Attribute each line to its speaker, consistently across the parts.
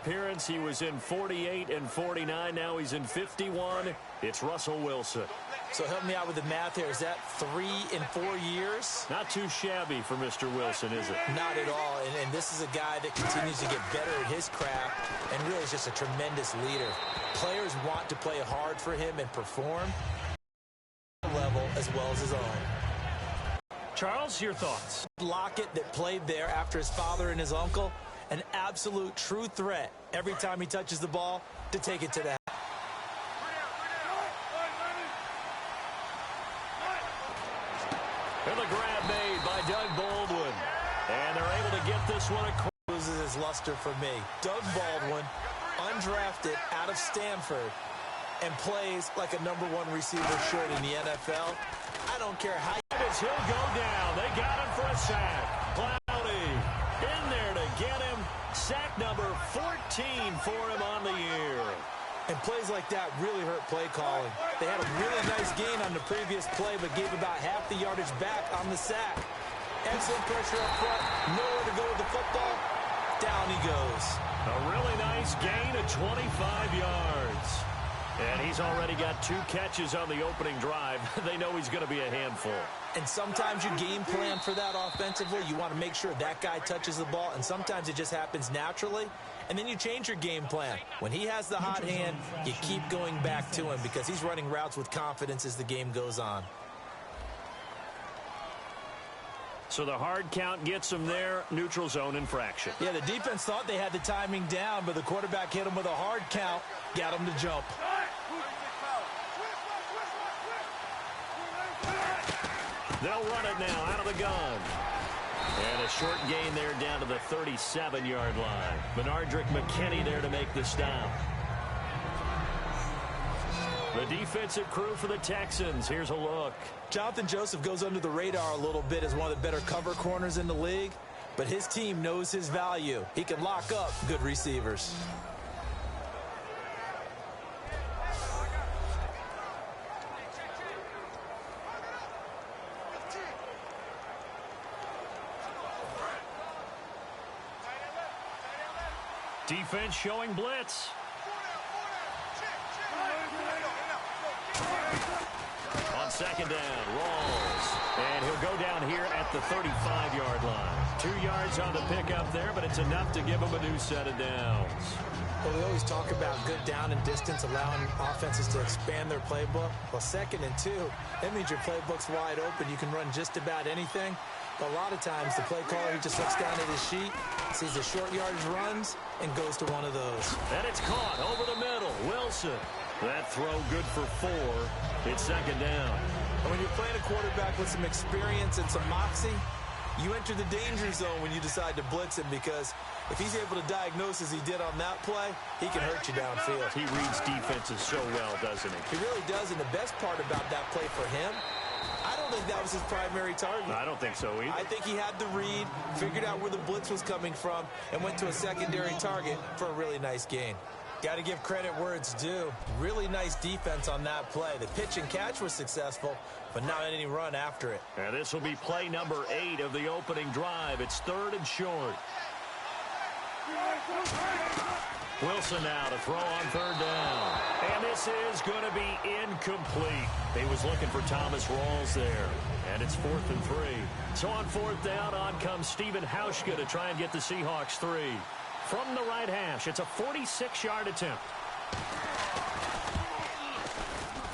Speaker 1: appearance. He was in 48 and 49. Now he's in 51. It's Russell Wilson.
Speaker 2: So help me out with the math here. Is that 3 in 4 years?
Speaker 1: Not too shabby for Mr. Wilson, is it?
Speaker 2: Not at all. And this is a guy that continues to get better at his craft and really is just a tremendous leader. Players want to play hard for him and perform level as well as his own.
Speaker 1: Charles, your thoughts?
Speaker 2: Lockett that played there after his father and his uncle, an absolute true threat every time he touches the ball to take it to the house.
Speaker 1: And the grab made by Doug Baldwin. And they're able to get this one across.
Speaker 2: Loses his luster for me. Doug Baldwin, undrafted out of Stanford, and plays like a #1 receiver should in the NFL. I don't care how.
Speaker 1: He'll go down. They got him for a sack. Clowney in there to get him. Sack number 14 for him on the year.
Speaker 2: And plays like that really hurt play calling. They had a really nice gain on the previous play, but gave about half the yardage back on the sack. Excellent pressure up front. Nowhere to go with the football. Down he goes.
Speaker 1: A really nice gain of 25 yards. And he's already got 2 catches on the opening drive. They know he's going to be a handful.
Speaker 2: And sometimes you game plan for that offensively. You want to make sure that guy touches the ball, and sometimes it just happens naturally. And then you change your game plan. When he has the hot hand, you keep going back to him because he's running routes with confidence as the game goes on.
Speaker 1: So the hard count gets him there. Neutral zone infraction.
Speaker 2: Yeah, the defense thought they had the timing down, but the quarterback hit him with a hard count, got him to jump.
Speaker 1: They'll run it now out of the gun. And a short gain there down to the 37-yard line. Benardrick McKinney there to make the stop. The defensive crew for the Texans. Here's a look.
Speaker 2: Jonathan Joseph goes under the radar a little bit as one of the better cover corners in the league, but his team knows his value. He can lock up good receivers.
Speaker 1: Defense showing blitz. On second down, Rawls. And he'll go down here at the 35-yard line. 2 yards on the pickup there, but it's enough to give him a new set of downs.
Speaker 2: Well, we always talk about good down and distance, allowing offenses to expand their playbook. Well, 2nd and 2, that means your playbook's wide open. You can run just about anything. But a lot of times, the play caller, he just looks down at his sheet, sees the short yardage runs, and goes to one of those.
Speaker 1: And it's caught over the middle. Wilson. That throw good for 4. It's second down.
Speaker 2: And when you're playing a quarterback with some experience and some moxie, you enter the danger zone when you decide to blitz him, because if he's able to diagnose as he did on that play, he can hurt you downfield.
Speaker 1: He reads defenses so well, doesn't he?
Speaker 2: He really does, and the best part about that play for him, I don't think that was his primary target.
Speaker 1: I don't think so either.
Speaker 2: I think he had the read, figured out where the blitz was coming from, and went to a secondary target for a really nice gain. Got to give credit where it's due. Really nice defense on that play. The pitch and catch was successful, but not any run after it.
Speaker 1: And this will be play number 8 of the opening drive. It's 3rd and short. Wilson now to throw on 3rd down. And this is going to be incomplete. He was looking for Thomas Rawls there. And it's 4th and 3. So on 4th down, on comes Stephen Hauschka to try and get the Seahawks 3. From the right hash, it's a 46-yard attempt.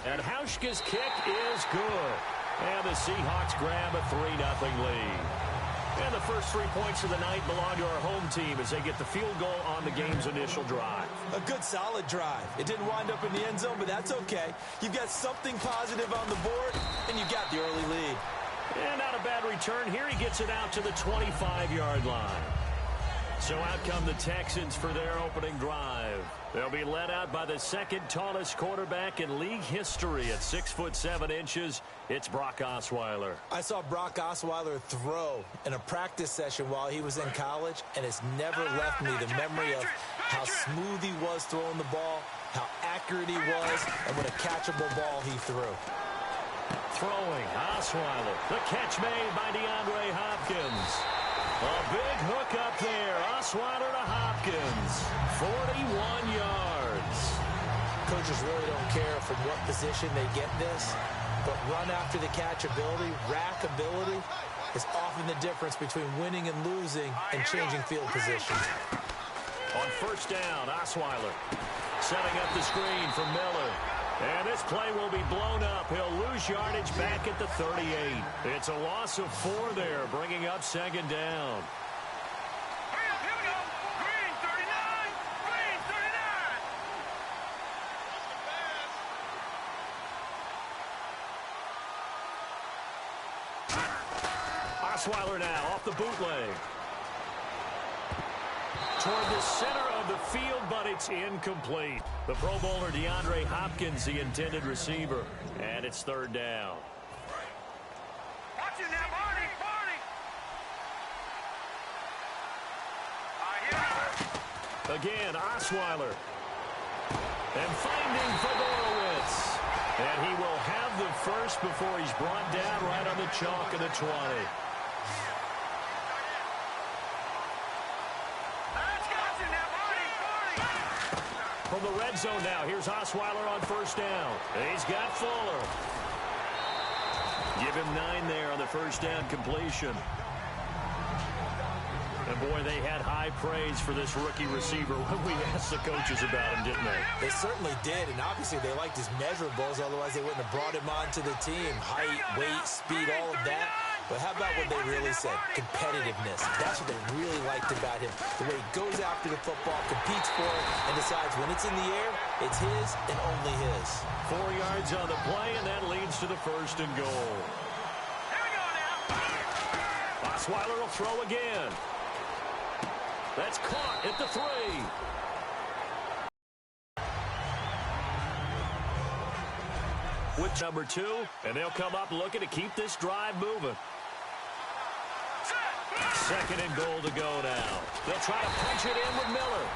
Speaker 1: And Hauschka's kick is good. And the Seahawks grab a 3-0 lead. And the first 3 points of the night belong to our home team as they get the field goal on the game's initial drive.
Speaker 2: A good, solid drive. It didn't wind up in the end zone, but that's okay. You've got something positive on the board, and you got the early lead.
Speaker 1: And not a bad return here. He gets it out to the 25-yard line. So out come the Texans for their opening drive. They'll be led out by the 2nd tallest quarterback in league history at 6'7". It's Brock Osweiler.
Speaker 2: I saw Brock Osweiler throw in a practice session while he was in college, and it's never left me the memory of how smooth he was throwing the ball, how accurate he was, and what a catchable ball he threw.
Speaker 1: Throwing, Osweiler. The catch made by DeAndre Hopkins. A big hook up there. Osweiler to Hopkins. 4
Speaker 2: Coaches really don't care from what position they get this, but run after the catch ability, rack ability, is often the difference between winning and losing and changing field position.
Speaker 1: On first down, Osweiler setting up the screen for Miller. And this play will be blown up. He'll lose yardage back at the 38. It's a loss of 4 there, bringing up second down. Osweiler now off the bootleg. Toward the center of the field, but it's incomplete. The Pro Bowler DeAndre Hopkins, the intended receiver. And it's third down.
Speaker 3: Watch it now, Barney!
Speaker 1: Again, Osweiler. And finding Fedorowicz. And he will have the first before he's brought down right on the chalk of the 20. From the red zone now, here's Osweiler on first down. He's got Fuller. Give him 9 there on the first down completion. And boy, they had high praise for this rookie receiver when we asked the coaches about him, didn't they?
Speaker 2: They certainly did, and obviously they liked his measurables, otherwise they wouldn't have brought him onto the team. Height, weight, speed, all of that. But how about what they really said? Competitiveness. That's what they really liked about him. The way he goes after the football, competes for it, and decides when it's in the air, it's his and only his.
Speaker 1: 4 yards on the play, and that leads to the first and goal.
Speaker 3: Here we go now.
Speaker 1: Osweiler will throw again. That's caught at the 3. With number 2, and they'll come up looking to keep this drive moving. Second and goal to go now. They'll try to punch it in with Miller.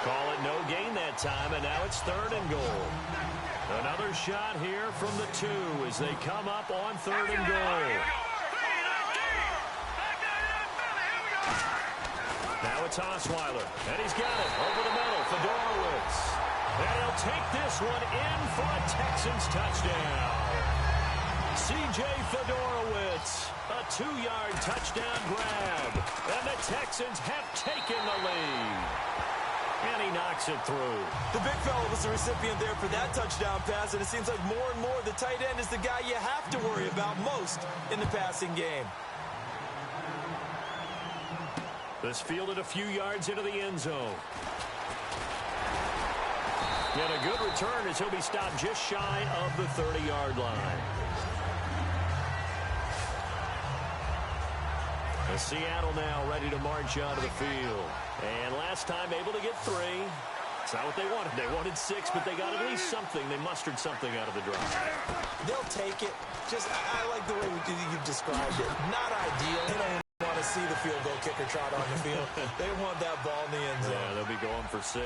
Speaker 1: Call it no gain that time, and now it's third and goal. Another shot here from the 2 as they come up on third and goal. Now it's Osweiler, and he's got it over the middle. Fedorowicz. And he'll take this one in for a Texans touchdown. C.J. Fedorowicz, a 2-yard touchdown grab. And the Texans have taken the lead. And he knocks it through.
Speaker 2: The big fella was the recipient there for that touchdown pass, and it seems like more and more the tight end is the guy you have to worry about most in the passing game.
Speaker 1: This fielded a few yards into the end zone. And a good return as he'll be stopped just shy of the 30-yard line. And Seattle now ready to march onto the field. And last time able to get 3. It's not what they wanted. They wanted 6, but they got at least something. They mustered something out of the drive.
Speaker 2: They'll take it. I like the way you've described it. Not ideal. They don't want to see the field goal kicker trot on the field. They want that ball in the end zone.
Speaker 1: Yeah, they'll be going for 6.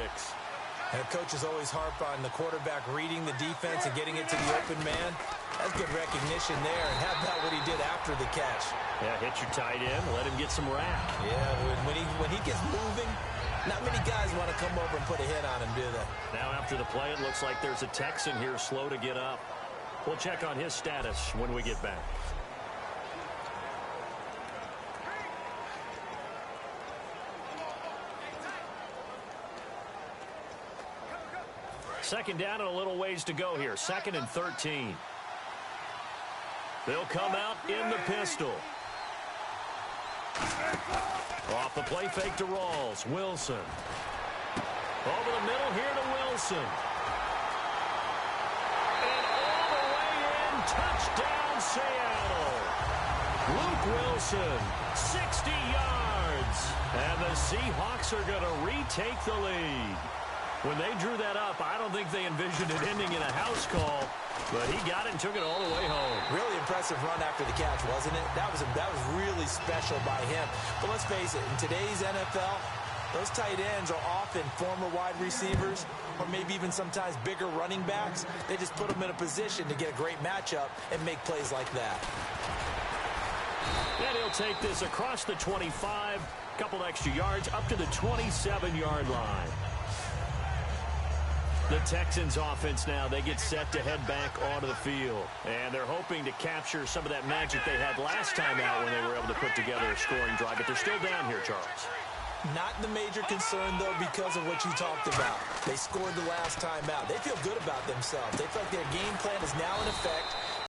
Speaker 2: And coaches always harp on the quarterback reading the defense and getting it to the open man. That's good recognition there. And how about what he did after the catch?
Speaker 1: Yeah, hit your tight end, let him get some rack.
Speaker 2: Yeah, when he gets moving, not many guys want to come over and put a hit on him, do they?
Speaker 1: Now after the play, it looks like there's a Texan here slow to get up. We'll check on his status when we get back. Second down and a little ways to go here. 2nd and 13. They'll come out in the pistol. Off the play fake to Rawls. Wilson. Over the middle here to Wilson. And all the way in. Touchdown, Seattle. Luke Wilson, 60 yards. And the Seahawks are going to retake the lead. When they drew that up, I don't think they envisioned it ending in a house call, but he got it and took it all the way home.
Speaker 2: Really impressive run after the catch, wasn't it? That was really special by him. But let's face it, in today's NFL, those tight ends are often former wide receivers or maybe even sometimes bigger running backs. They just put them in a position to get a great matchup and make plays like that.
Speaker 1: And he'll take this across the 25, couple extra yards, up to the 27-yard line. The Texans offense now, they get set to head back onto the field. And they're hoping to capture some of that magic they had last time out when they were able to put together a scoring drive. But they're still down here, Charles.
Speaker 2: Not the major concern, though, because of what you talked about. They scored the last time out. They feel good about themselves. They feel like their game plan is now in effect,